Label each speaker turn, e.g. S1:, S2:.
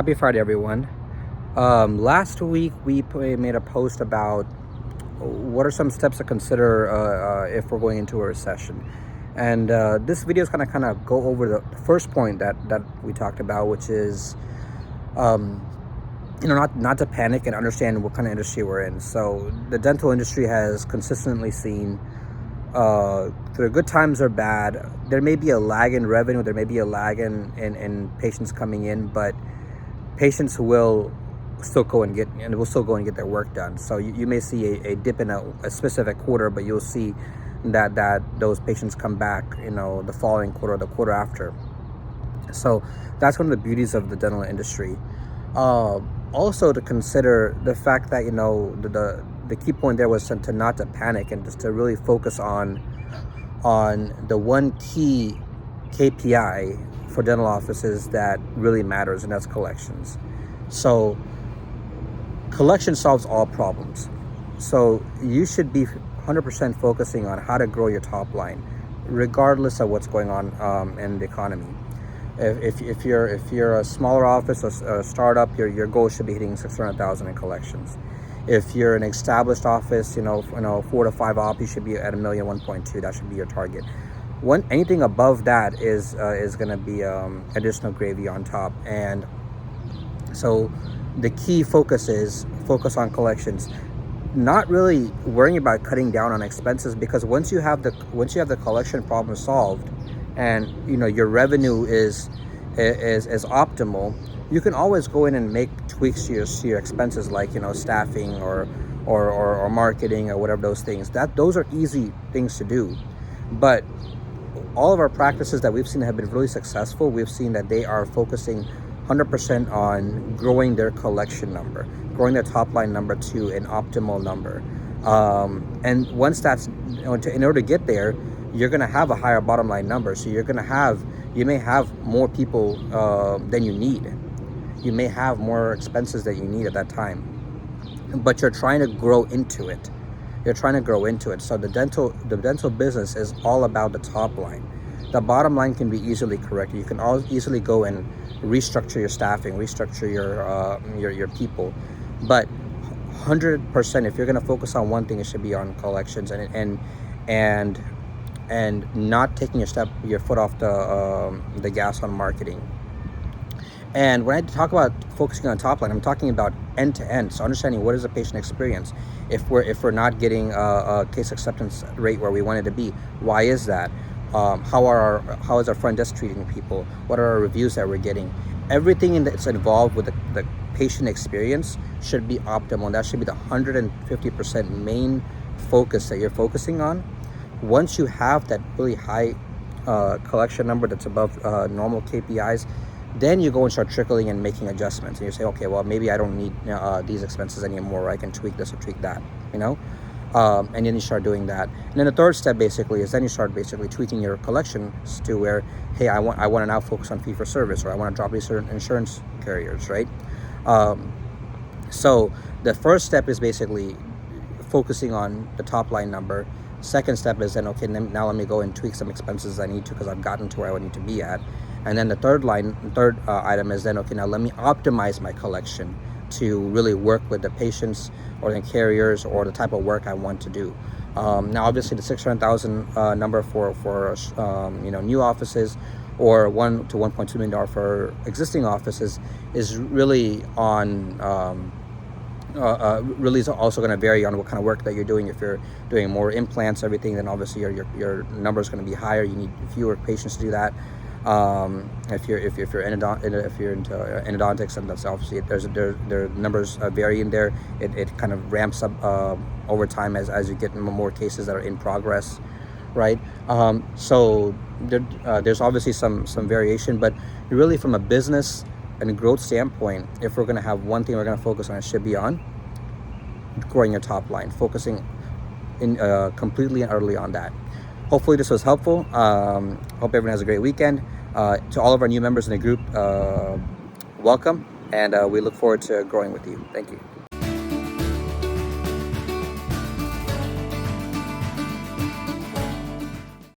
S1: Happy Friday, everyone. Last week we made a post about what are some steps to consider if we're going into a recession. And this video is kind of go over the first point that we talked about, which is not to panic and understand what kind of industry we're in. So the dental industry has consistently seen through good times or bad, there may be a lag in revenue, there may be a lag in patients coming in, but patients will still go and get their work done. So you may see a dip in a specific quarter, but you'll see that those patients come back, the following quarter, or the quarter after. So that's one of the beauties of the dental industry. Also to consider the fact that the key point there was to not to panic and just to really focus on the one key KPI for dental offices that really matters, and that's collections. So collection solves all problems. So you should be 100% focusing on how to grow your top line, regardless of what's going on in the economy. If you're a smaller office or a startup, your goal should be hitting $600,000 in collections. If you're an established office, 4 to 5 op, you should be at $1 million, 1.2. That should be your target. Anything above that is going to be additional gravy on top. And so the key focus on collections, not really worrying about cutting down on expenses, because once you have the collection problem solved, and your revenue is optimal, you can always go in and make tweaks to your expenses, like staffing or marketing or whatever those things. Those are easy things to do. But all of our practices that we've seen have been really successful. We've seen that they are focusing 100% on growing their collection number, growing their top line number to an optimal number. And once that's, in order to get there, you're going to have a higher bottom line number. So you may have more people than you need. You may have more expenses that you need at that time, but you're trying to grow into it. So the dental business is all about the top line. The bottom line can be easily corrected. You can easily go and restructure your staffing, restructure your people. But 100%, if you're going to focus on one thing, it should be on collections and not taking your foot off the gas on marketing. And when I talk about focusing on top line, I'm talking about end to end. So understanding what is the patient experience. If we're not getting a case acceptance rate where we want it to be, why is that? How is our front desk treating people? What are our reviews that we're getting? Everything that's involved with the patient experience should be optimal, and that should be the 150% main focus that you're focusing on. Once you have that really high collection number that's above normal KPIs, then you go and start trickling and making adjustments. And you say, okay, well, maybe I don't need these expenses anymore, or I can tweak this or tweak that, and then you start doing that. And then the third step basically is then you start basically tweaking your collections to where, hey, I want to now focus on fee for service, or I want to drop these certain insurance carriers, right? So the first step is basically focusing on the top line number. Second step is then, okay, now let me go and tweak some expenses I need to, because I've gotten to where I need to be at. And then the third item is then, okay, now let me optimize my collection to really work with the patients or the carriers or the type of work I want to do. Now, obviously, the 600,000 number for new offices, or $1 to $1.2 million for existing offices, is really on. Really is also going to vary on what kind of work that you're doing. If you're doing more implants, everything, then obviously your number is going to be higher. You need fewer patients to do that. If you're into endodontics, and that's obviously their numbers vary in there. It kind of ramps up over time as you get more cases that are in progress, right? So there's obviously some variation, but really from a business and a growth standpoint, if we're going to have one thing we're going to focus on, it should be on growing your top line, focusing completely and utterly on that. Hopefully this was helpful. Hope everyone has a great weekend. To all of our new members in the group, welcome, and we look forward to growing with you. Thank you.